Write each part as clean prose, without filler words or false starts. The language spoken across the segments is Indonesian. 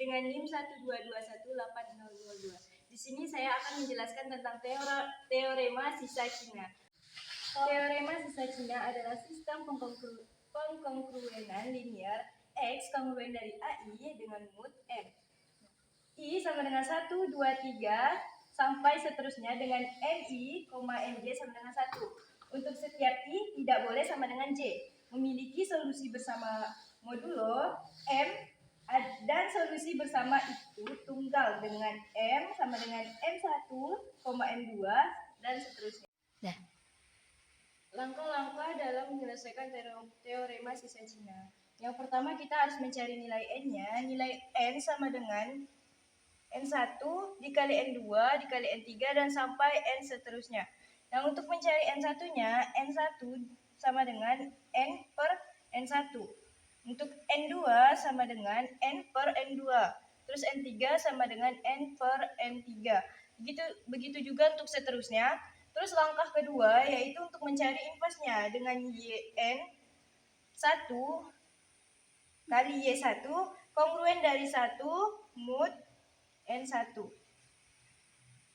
dengan NIM 122180022. Di sini saya akan menjelaskan tentang teorema sisa Cina. Teorema sisa Cina adalah sistem pengkongruenan linear X kongruen dari AI dengan mood M. I sama dengan 1, 2, 3 sampai seterusnya dengan MI, MJ sama dengan 1. Untuk setiap I tidak boleh sama dengan J. Memiliki solusi bersama modulo M dan solusi bersama itu tunggal dengan M sama dengan M1, M2 dan seterusnya. Nah, langkah-langkah dalam menyelesaikan teorema sisa Cina. Yang pertama kita harus mencari nilai N-nya. Nilai N sama dengan N1 dikali N2 dikali N3 dan sampai N seterusnya. Nah, untuk mencari N1-nya, N1 sama dengan N per N1. Untuk N2 sama dengan N per N2. Terus N3 sama dengan N per N3. Begitu juga untuk seterusnya. Terus langkah kedua yaitu untuk mencari inversnya dengan YN1 kali Y1 kongruen dari 1 mod N1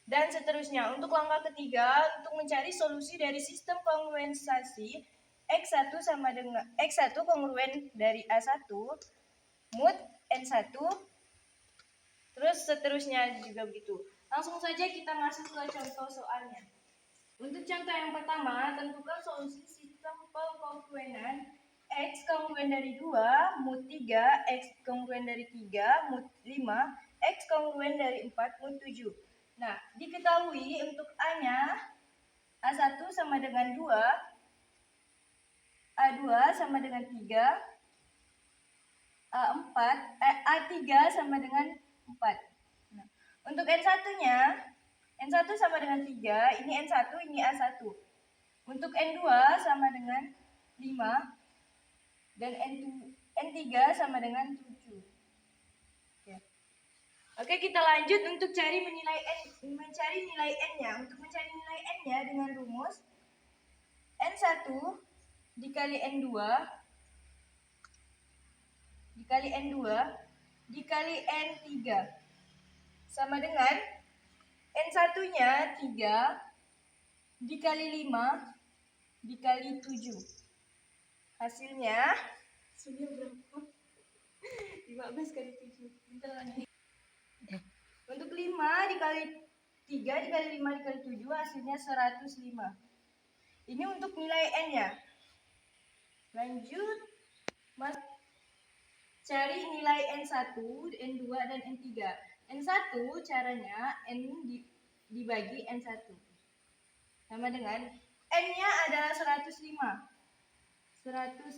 dan seterusnya. Untuk langkah ketiga untuk mencari solusi dari sistem kongruensasi X1 sama dengan X1 kongruen dari A1 mod N1 terus seterusnya juga begitu. Langsung saja kita masuk ke contoh soalnya. Untuk contoh yang pertama, tentukan solusi sistem pengkongruenan X kongruen dari 2 mod 3 X kongruen dari 3 mod 5 X kongruen dari 4 mod 7. Nah, diketahui untuk A-nya A1 sama dengan 2, A2 sama dengan 3, A3 sama dengan 4. Nah, untuk N1-nya, N1 sama dengan 3, ini N1, ini A1. Untuk N2 sama dengan 5, dan N3 sama dengan 7. Oke, kita lanjut untuk mencari nilai N-nya. Untuk mencari nilai N-nya dengan rumus N1 dikali N2 dikali N2 dikali N3 sama dengan N1-nya 3 dikali 5 dikali 7. Hasilnya berapa? 15 kali 7. Bentar lagi. Untuk 5 dikali 3 dikali 5 dikali 7 hasilnya 105. Ini untuk nilai N-nya. Lanjut, cari nilai N1, N2, dan N3. N1 caranya N dibagi N1. Sama dengan N-nya adalah 105. 105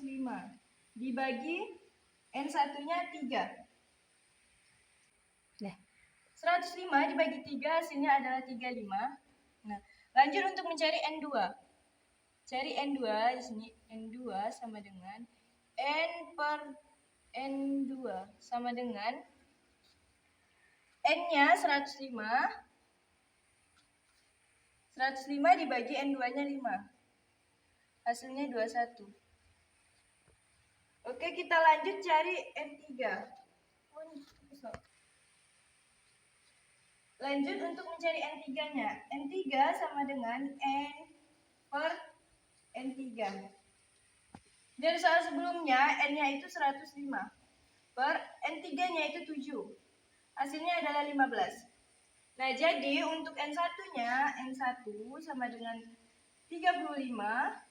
dibagi N1-nya 3. Nah, 105 dibagi 3 hasilnya adalah 35. Nah, lanjut untuk mencari N2. Cari N2 di sini. N2 sama dengan N per N2 sama dengan N-nya 105. 105 dibagi N2-nya 5. Hasilnya 21. Oke, kita lanjut cari N3. Lanjut untuk mencari N3-nya. N3 sama dengan N per N3. Dari soal sebelumnya, N-nya itu 105. Per N3-nya itu 7. Hasilnya adalah 15. Nah, jadi untuk N1-nya, N1 sama dengan 35.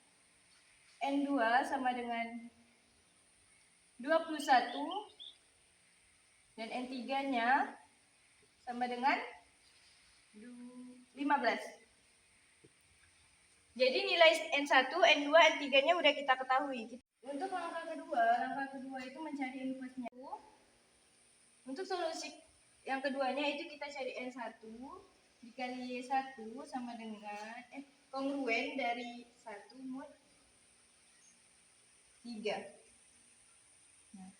N2 sama dengan 21. Dan N3-nya sama dengan 15. Jadi nilai N1, N2, N3-nya udah kita ketahui. Untuk langkah kedua itu mencari inversnya. Untuk solusi yang keduanya itu kita cari N1 dikali Y1 sama dengan kongruen dari 1 mod 3. Nah,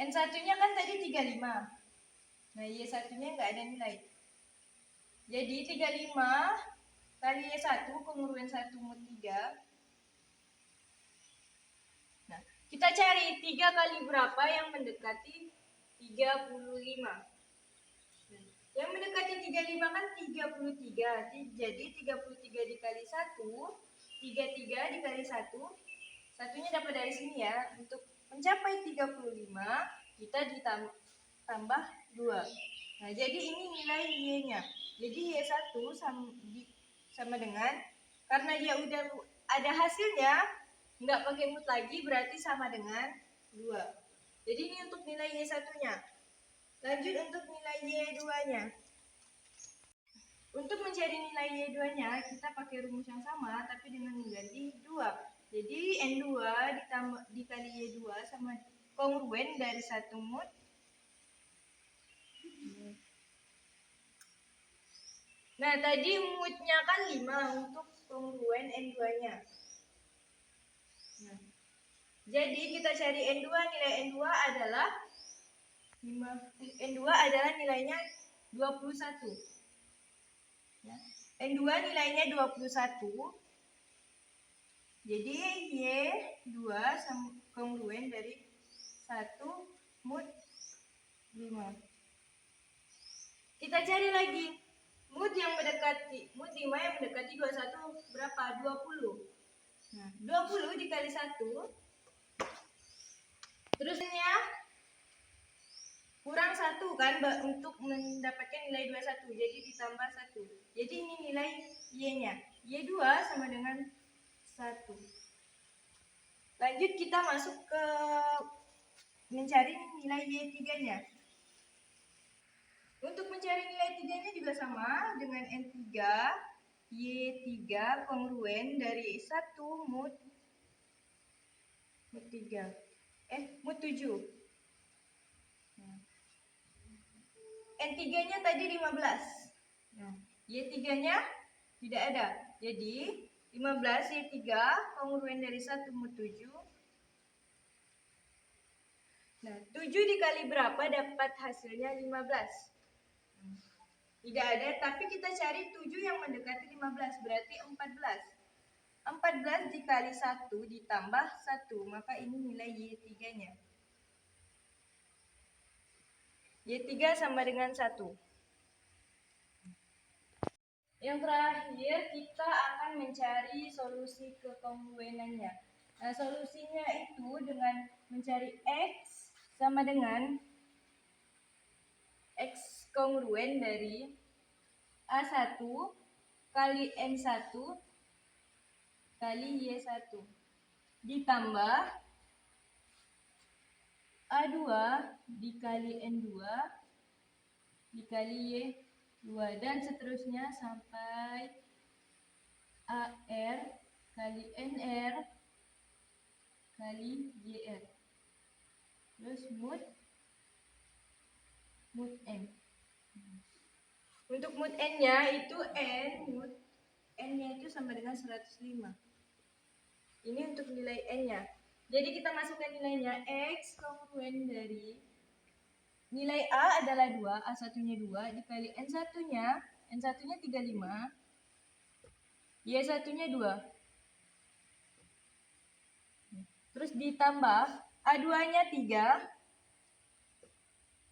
N1-nya kan tadi 35. Nah, Y1-nya nggak ada nilai. Jadi 35 kali Y1 kongruen 1 mod 3. Nah, kita cari 3 kali berapa yang mendekati 35. Yang mendekati 35 kan 33. Jadi 33 dikali 1, 33 dikali 1. Satunya dapat dari sini ya. Untuk mencapai 35, kita ditambah 2. Nah, jadi ini nilai Y-nya. Jadi Y1 sama dengan, karena dia udah ada hasilnya, nggak pakai mut lagi, berarti sama dengan 2. Jadi ini untuk nilai Y1-nya. Lanjut untuk nilai Y2-nya. Untuk mencari nilai Y2-nya, kita pakai rumus yang sama, tapi dengan mengganti 2. Jadi N2 dikali Y2 sama kongruen dari 1 mut. Nah, tadi mutnya kan 5 untuk kongruen N2-nya. Nah, jadi kita cari N2, nilai N2 adalah N2 adalah nilainya 21. Ya. N2 nilainya 21. Jadi Y2 kongruen dari 1 mut 5. Kita cari lagi. Mut 5 yang mendekati 21 berapa? 20. Nah, 20 dikali 1. Terusnya kurang 1 kan untuk mendapatkan nilai 21. Jadi ditambah 1. Jadi ini nilai Y-nya. Y2 sama dengan 1. Lanjut kita masuk ke mencari nilai Y3-nya. Untuk mencari nilai 3-nya juga sama dengan N3, Y3 kongruen dari 1 mut 3. Mut 7. Nah. N3-nya tadi 15. Nah, Y3-nya tidak ada. Jadi 15 Y3 kongruen dari 1 mut 7. Nah, 7 dikali berapa dapat hasilnya 15? Tidak ada, tapi kita cari 7 yang mendekati 15, berarti 14. 14 dikali 1 ditambah 1, maka ini nilai Y3-nya. Y3 sama dengan 1. Yang terakhir, kita akan mencari solusi kekongruenannya. Nah, solusinya itu dengan mencari X sama dengan X kongruen dari A1 kali N1 kali Y1 ditambah A2 dikali N2 dikali Y2 dan seterusnya sampai AR kali NR kali YR. Terus mut N. Untuk mut N-nya itu mut N-nya itu sama dengan 105. Ini untuk nilai N-nya. Jadi kita masukkan nilainya X kongruen dari nilai A adalah 2, A1-nya 2 dikali N1-nya 35, Y1-nya 2. Terus ditambah A2-nya 3,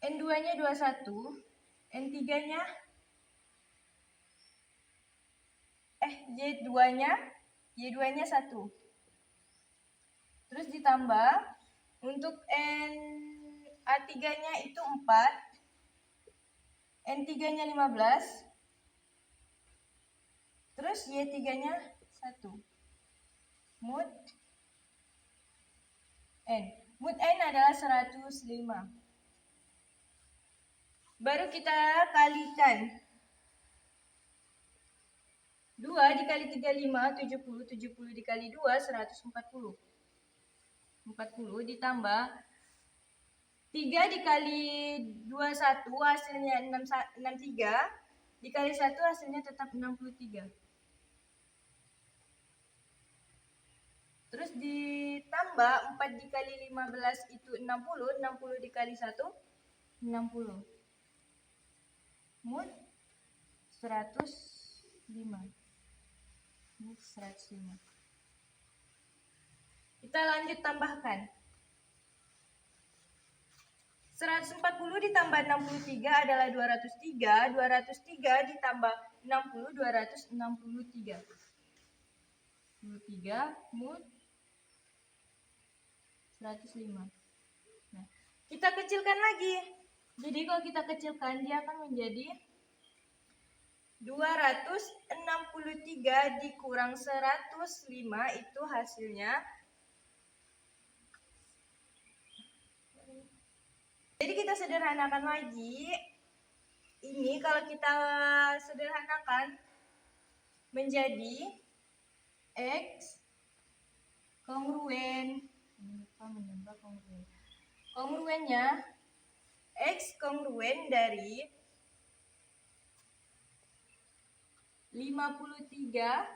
N2-nya 21, N3-nya Y2-nya 1. Terus ditambah untuk A3-nya itu 4, N3-nya 15, terus Y3-nya 1. Mut N. Mut N adalah 105. Baru kita kalikan. 2 dikali 35, 70. 70 dikali 2, 140. 40 ditambah 3 dikali 21 hasilnya 63. Dikali 1 hasilnya tetap 63. Terus ditambah 4 dikali 15 itu 60. 60 dikali 1, 60. Mut 105. Mut 105. Kita lanjut tambahkan. 140 ditambah 63 adalah 203. 203 ditambah 60, 263. 23 mut 105. Nah, kita kecilkan lagi. Jadi kalau kita kecilkan, dia akan menjadi 263 dikurang 105, itu hasilnya. Jadi kita sederhanakan lagi. Ini kalau kita sederhanakan menjadi X kongruen. Kongruennya X kongruen dari 53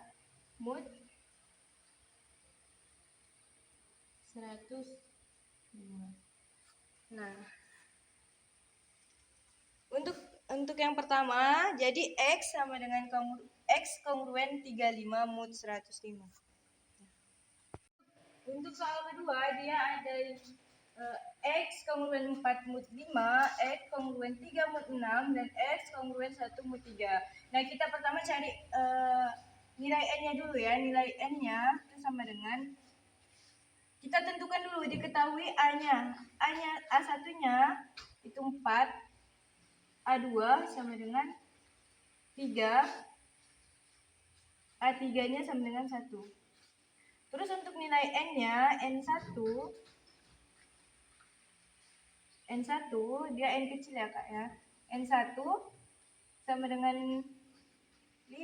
mut 105. Nah, untuk yang pertama, jadi X sama dengan X kongruen 35 mut 105. Untuk soal kedua, dia ada X kongruen 4 mut 5, X kongruen 3 mut 6, dan X kongruen 1 mut 3. Nah, kita pertama cari nilai N-nya dulu ya. Nilai N-nya itu sama dengan, kita tentukan dulu, diketahui A-nya. A1-nya itu 4, A2 sama dengan 3, A3-nya sama dengan 1. Terus untuk nilai N-nya, N1 dia N kecil ya Kak ya. N1 sama dengan 5,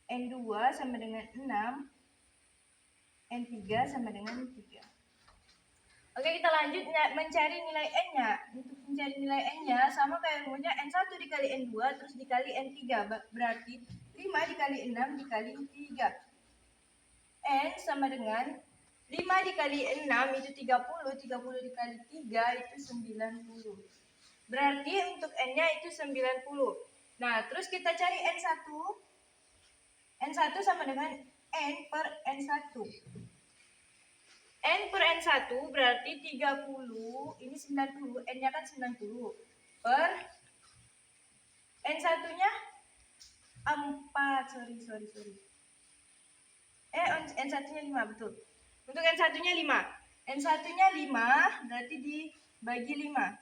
N2 sama dengan 6, N3 sama dengan 3. Oke, kita lanjut mencari nilai N-nya. Untuk mencari nilai N-nya sama kayak rumusnya, N1 dikali N2 terus dikali N3. Berarti 5 dikali 6 dikali 3. N sama dengan 5 dikali 6 itu 30. 30 dikali 3 itu 90. Berarti untuk N-nya itu 90. Nah, terus kita cari N1. N1 sama dengan N per N1. N per N1 berarti 30, ini 90, N-nya kan 90, per N1-nya 4, sorry. N1-nya 5, betul. Untuk N1-nya 5. N1-nya 5, berarti dibagi 5.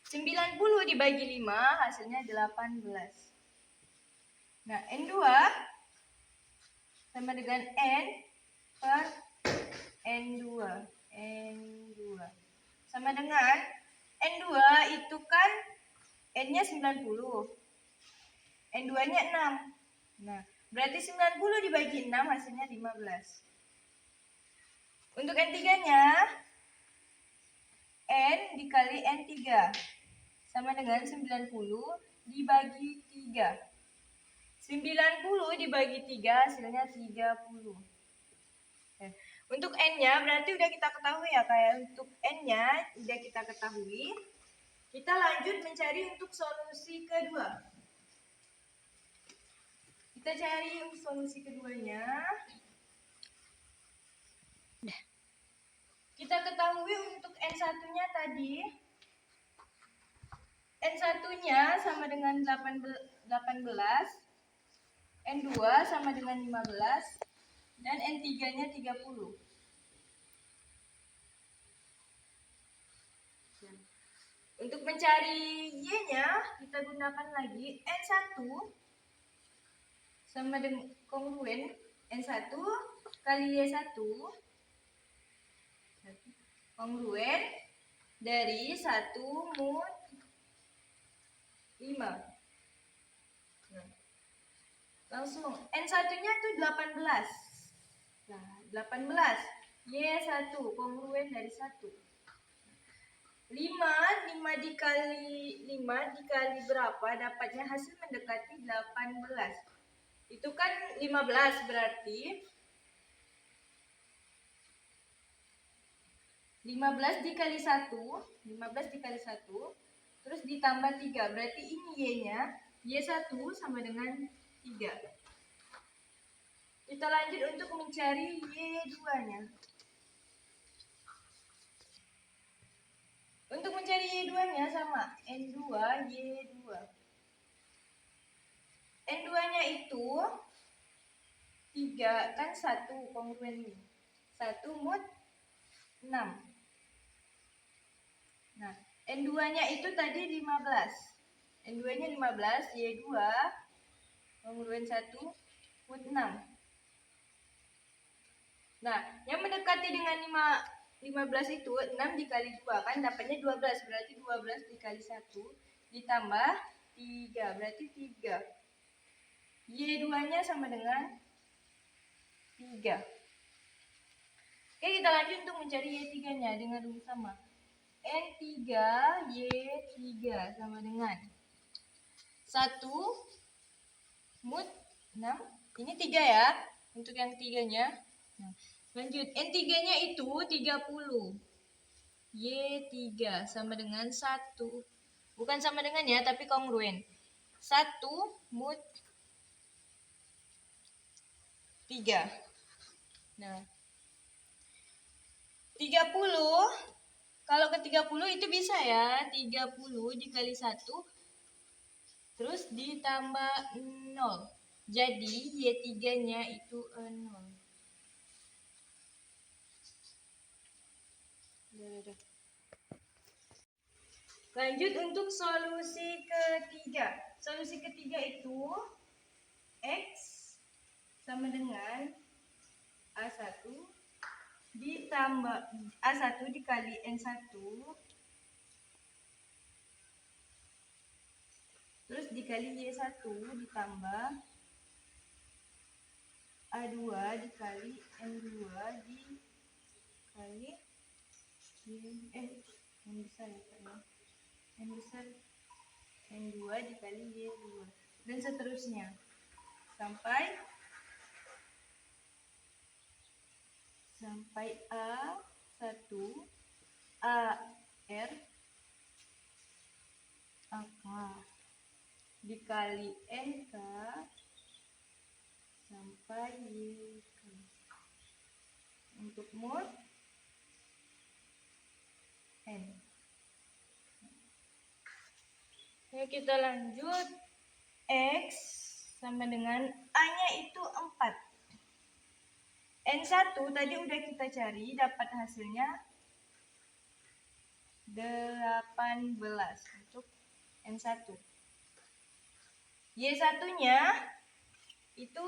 90 dibagi 5, hasilnya 18. Nah, N2 sama dengan N per N2 sama dengan N2 itu kan N-nya 90, N2-nya 6. Nah, berarti 90 dibagi 6 hasilnya 15. Untuk N3-nya, N dikali N3 sama dengan 90 dibagi 3. 90 dibagi 3 hasilnya 30. Untuk N-nya berarti udah kita ketahui ya kayak untuk N-nya udah kita ketahui. Kita lanjut mencari untuk solusi kedua. Kita cari solusi keduanya. Kita ketahui untuk N1-nya tadi. N1-nya sama dengan 18, N2 sama dengan 15, dan N3-nya 30. Untuk mencari Y-nya, kita gunakan lagi N1 sama dengan kongruen N1 kali Y1 kongruen dari 1 mut 5. Nah, langsung N1-nya itu 18. Nah, 18 Y1 kongruen dari 1. 5 dikali berapa? Dapatnya hasil mendekati 18. Itu kan 15 berarti 15 dikali 1, terus ditambah 3. Berarti ini Y-nya, Y1 sama dengan 3. Kita lanjut untuk mencari Y2-nya. N2 Y2. N2-nya itu 3, kan 1 kongruen ini. 1 mod 6. Nah, N2-nya itu tadi 15. N2-nya 15, Y2 kongruen 1 mod 6. Nah, yang mendekati dengan 15 itu 6 dikali 2, kan dapatnya 12. Berarti 12 dikali 1 ditambah 3, berarti 3. Y2-nya sama dengan 3. Oke, kita lanjut untuk mencari Y3-nya dengan rumus sama. N3 Y3 sama dengan 1 mod 6. Ini 3 ya, untuk yang 3-nya. Nah, lanjut, N3-nya itu 30. Y3 sama dengan 1. Bukan sama dengan ya, tapi kongruen. 1 mod 3. Nah, 30, kalau ke 30 itu bisa ya, 30 dikali 1, terus ditambah 0. Jadi, Y3-nya itu 0. Lanjut untuk solusi ketiga. Solusi ketiga itu X sama dengan A1 ditambah A1 dikali N1 terus dikali Y1 ditambah A2 dikali N2 dikali yang besar ya Pak ya, yang besar N2 dikali Y2 dan seterusnya sampai A1 AR AK dikali NK sampai YK. Untuk mod N. Oke, kita lanjut. X sama dengan A-nya itu 4. N1 tadi udah kita cari, dapat hasilnya 18 untuk N1. Y1-nya itu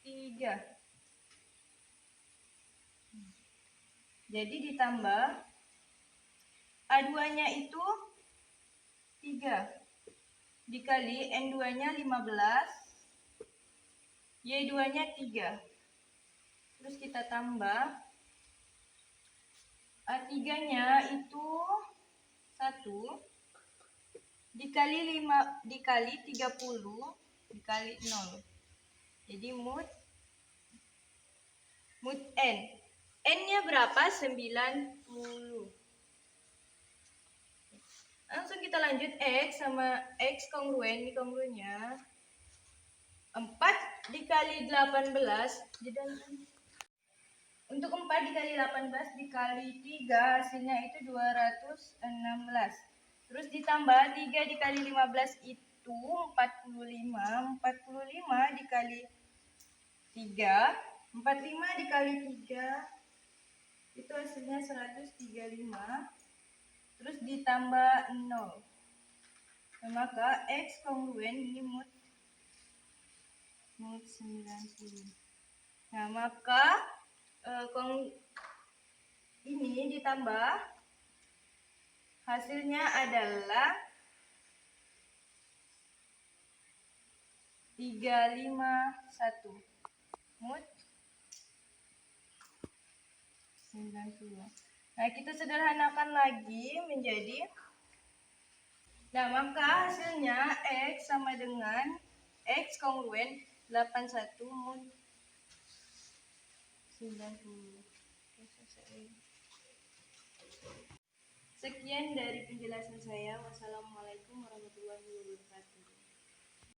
3. Jadi ditambah A2-nya itu 3 dikali N2-nya 15, Y2-nya 3. Terus kita tambah A3-nya itu 1 dikali 5 dikali 30 dikali 0. Jadi mod N. N-nya berapa? 90. Langsung kita lanjut X sama X kongruen, ini kongruennya 4 dikali 18. Untuk 4 dikali 18 dikali 3 hasilnya itu 216. Terus ditambah 3 dikali 15 itu 45. 45 dikali 3, 45 dikali 3 itu hasilnya 135. Terus ditambah 0. Nah, maka X kongruen ini mod 90. Nah, maka ini ditambah hasilnya adalah 351 mod 90. Nah, kita sederhanakan lagi menjadi, nah maka hasilnya X sama dengan X kongruen 81 mod 90. Sekian dari penjelasan saya. Wassalamualaikum.